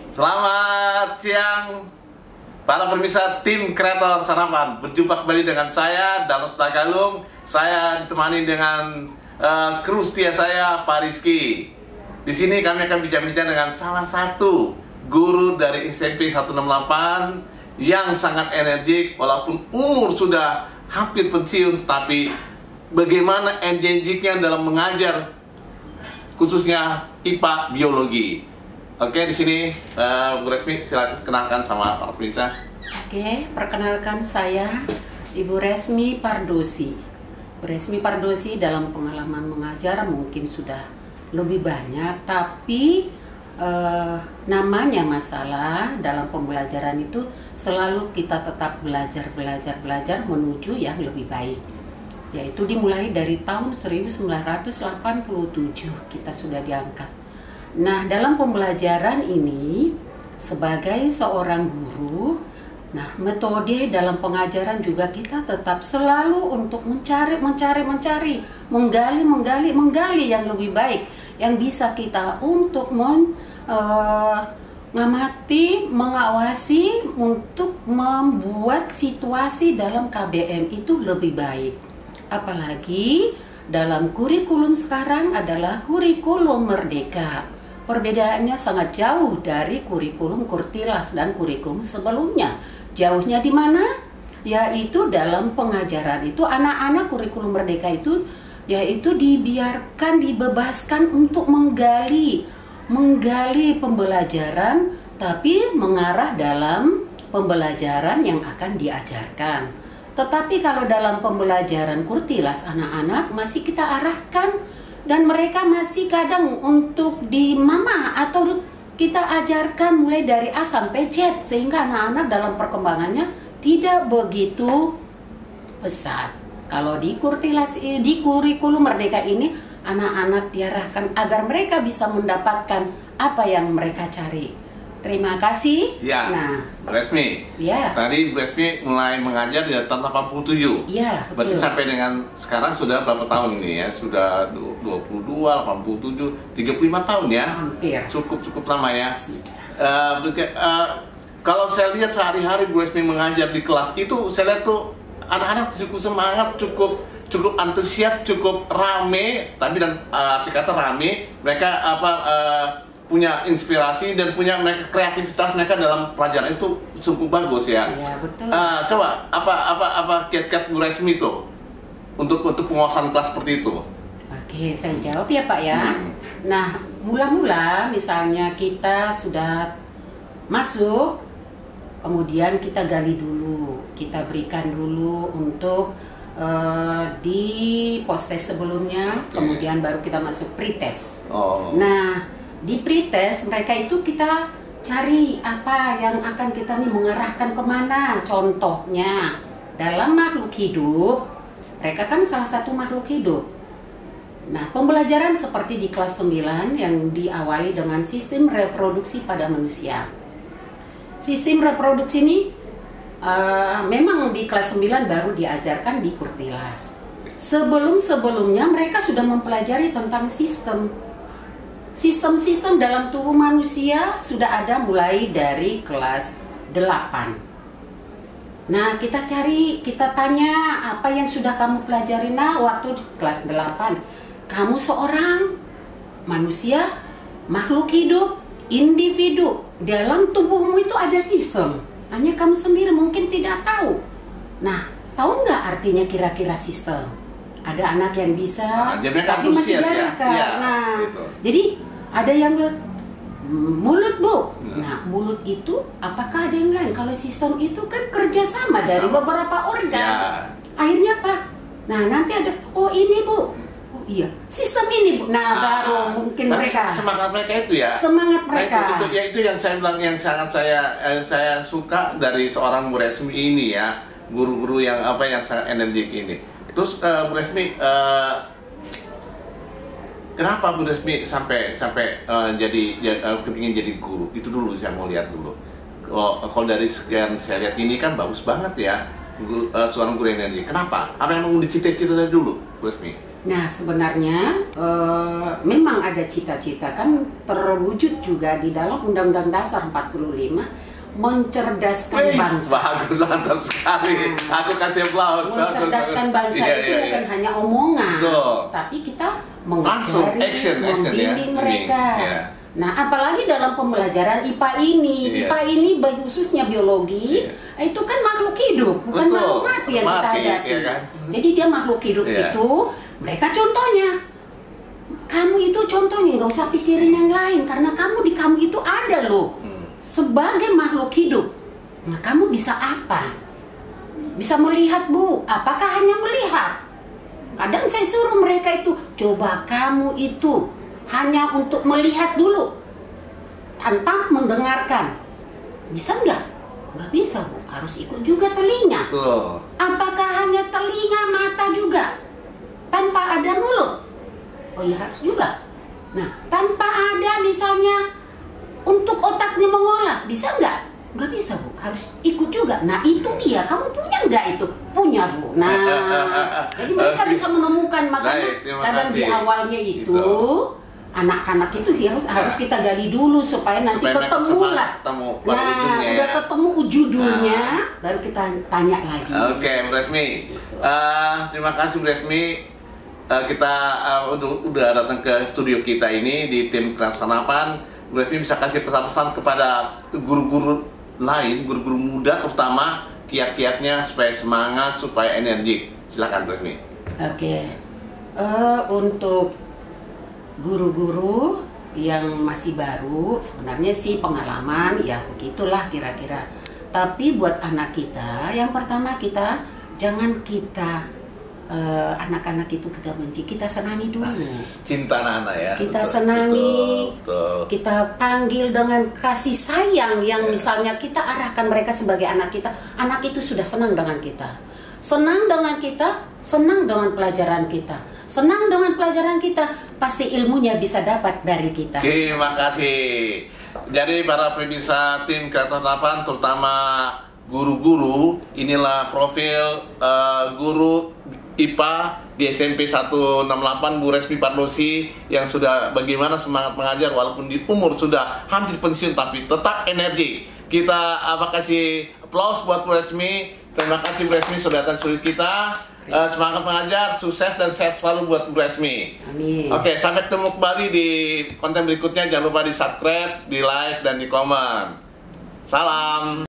Selamat siang para pemirsa tim kreator sarapan. Berjumpa kembali dengan saya Danos Tagalung. Saya ditemani dengan kru setia saya, Pak Rizky. Di sini kami akan bincang-bincang dengan salah satu guru dari SMP 168 yang sangat energik walaupun umur sudah hampir pensiun, tetapi bagaimana energiknya dalam mengajar khususnya IPA biologi. Oke, di sini Bu Resmi silakan kenalkan sama para pemirsa. Oke, perkenalkan saya Ibu Resmi Pardosi. Bu Resmi Pardosi dalam pengalaman mengajar mungkin sudah lebih banyak, tapi namanya masalah dalam pembelajaran itu selalu kita tetap belajar menuju yang lebih baik. Yaitu dimulai dari tahun 1987 kita sudah diangkat. Nah, dalam pembelajaran ini sebagai seorang guru, nah metode dalam pengajaran juga kita tetap selalu untuk mencari, menggali yang lebih baik, yang bisa kita untuk mengamati, mengawasi untuk membuat situasi dalam KBM itu lebih baik. Apalagi dalam kurikulum sekarang adalah kurikulum merdeka. Perbedaannya sangat jauh dari kurikulum Kurtilas dan kurikulum sebelumnya. Jauhnya di mana? Yaitu dalam pengajaran itu anak-anak kurikulum merdeka itu yaitu dibiarkan, dibebaskan untuk menggali pembelajaran, tapi mengarah dalam pembelajaran yang akan diajarkan. Tetapi kalau dalam pembelajaran Kurtilas anak-anak masih kita arahkan dan mereka masih kadang untuk di mama atau kita ajarkan mulai dari A sampai Z, sehingga anak-anak dalam perkembangannya tidak begitu pesat. Kalau di Kurtilas, di kurikulum merdeka ini anak-anak diarahkan agar mereka bisa mendapatkan apa yang mereka cari. Terima kasih. Ya, nah, Bu Resmi. Ya. Tadi Bu Resmi mulai mengajar di tahun 87. Ya, berarti betul. sampai dengan sekarang sudah berapa tahun ini ya? Sudah 22, 87, 35 tahun ya? Hampir. Cukup lama ya. Kalau saya lihat sehari-hari Bu Resmi mengajar di kelas itu, saya lihat tuh anak-anak cukup semangat, cukup antusias, cukup rame. Tapi dan kata rame, mereka punya inspirasi dan punya kreativitas mereka dalam pelajaran itu cukup bagus ya. Iya, betul. Coba apa kiat-kiat Bu Resmi itu untuk penguasaan kelas seperti itu? Oke, saya jawab ya Pak ya. Nah, mula-mula misalnya kita sudah masuk, kemudian kita gali dulu, kita berikan dulu untuk di post-test sebelumnya, kemudian baru kita masuk pretest. Nah, di pretest mereka itu kita cari apa yang akan kita mengarahkan kemana. Contohnya dalam makhluk hidup, mereka kan salah satu makhluk hidup. Nah, pembelajaran seperti di kelas 9 yang diawali dengan sistem reproduksi pada manusia. Sistem reproduksi ini memang di kelas 9 baru diajarkan di Kurtilas. Sebelumnya mereka sudah mempelajari tentang Sistem dalam tubuh manusia sudah ada mulai dari kelas 8. Nah, kita tanya apa yang sudah kamu pelajari waktu di kelas 8. Kamu seorang manusia, makhluk hidup, individu. Dalam tubuhmu itu ada sistem. Hanya kamu sendiri mungkin tidak tahu. Nah, tahu nggak artinya kira-kira sistem? Ada anak yang bisa, tapi masih belajar. Gitu. Jadi ada yang bilang mulut Bu. Nah, mulut itu apakah ada yang lain? Kalau sistem itu kan kerjasama dari beberapa organ. Akhirnya apa? Nah, nanti ada, oh ini Bu. Oh iya, sistem ini Bu. Nah, baru mungkin mereka. Semangat mereka itu ya. Semangat mereka. Itu yang saya bilang, yang sangat saya suka dari seorang Bu Resmi ini ya. Guru-guru yang sangat energik ini. Terus Bu Resmi, kenapa Bu Resmi sampai kepingin jadi guru? Itu dulu saya mau lihat dulu. Kalau dari sekian saya lihat ini kan bagus banget ya, seorang guru energi. Kenapa? Apa yang mau dicita-cita dari dulu, Bu Resmi? Nah, sebenarnya memang ada cita-cita kan terwujud juga di dalam Undang-Undang Dasar 45 mencerdaskan bangsa. Bagus, mantap sekali. Aku kasih aplaus. Mencerdaskan bangsa itu bukan hanya omongan, betul, tapi kita langsung mengajari, action membimbing ya. mereka. Nah, apalagi dalam pembelajaran IPA ini, IPA ini khususnya biologi, itu kan makhluk hidup, bukan makhluk mati yang kita hadapi. Kan? Jadi dia makhluk hidup itu, mereka contohnya. Kamu itu contohnya, nggak usah pikirin yang lain, karena di kamu itu ada loh. Sebagai makhluk hidup, nah kamu bisa apa? Bisa melihat, Bu. Apakah hanya melihat? Kadang saya suruh mereka itu, coba kamu itu hanya untuk melihat dulu, tanpa mendengarkan. Bisa nggak? Nggak bisa, Bu. Harus ikut juga telinga. Betul. Apakah hanya telinga, mata juga? Tanpa ada mulut? Oh ya, harus juga. Nah, tanpa ada misalnya untuk otaknya mengolah, bisa nggak? Nggak bisa, Bu. Harus ikut juga. Nah, itu dia. Kamu punya nggak itu? Punya, Bu. Nah, jadi mereka bisa menemukan. Makanya kadang di awalnya itu anak-anak itu harus kita gali dulu supaya nanti ketemu lah. Nah, udah ketemu judulnya, baru kita tanya lagi. Oke, Bu Resmi. Terima kasih, Bu Resmi. Kita udah datang ke studio kita ini di tim Keras-Harapan. Bu Resmi bisa kasih pesan-pesan kepada guru-guru lain, guru-guru muda terutama, kiat-kiatnya supaya semangat, supaya energik. Silakan, Bu Resmi. Oke. Untuk guru-guru yang masih baru, sebenarnya sih pengalaman ya begitulah kira-kira. Tapi buat anak kita, yang pertama jangan kita anak-anak itu kita benci, kita senangi dulu. Cinta anak-anak ya. Kita senangi, kita panggil dengan kasih sayang yang misalnya kita arahkan mereka sebagai anak kita. Anak itu sudah senang dengan kita. Senang dengan kita, senang dengan pelajaran kita. Senang dengan pelajaran kita, pasti ilmunya bisa dapat dari kita. Terima kasih. Jadi para pemirsa tim Kreator 8, terutama guru-guru, inilah profil guru IPA di SMP 168 Bu Resmi Pardosi yang sudah bagaimana semangat mengajar walaupun di umur sudah hampir pensiun tapi tetap energi. Kita kasih aplaus buat Bu Resmi. Terima kasih Bu Resmi sudah datang ke kita. Semangat mengajar, sukses dan sehat selalu buat Bu Resmi. Amin. Oke, sampai ketemu kembali di konten berikutnya. Jangan lupa di subscribe, di like dan di komen. Salam.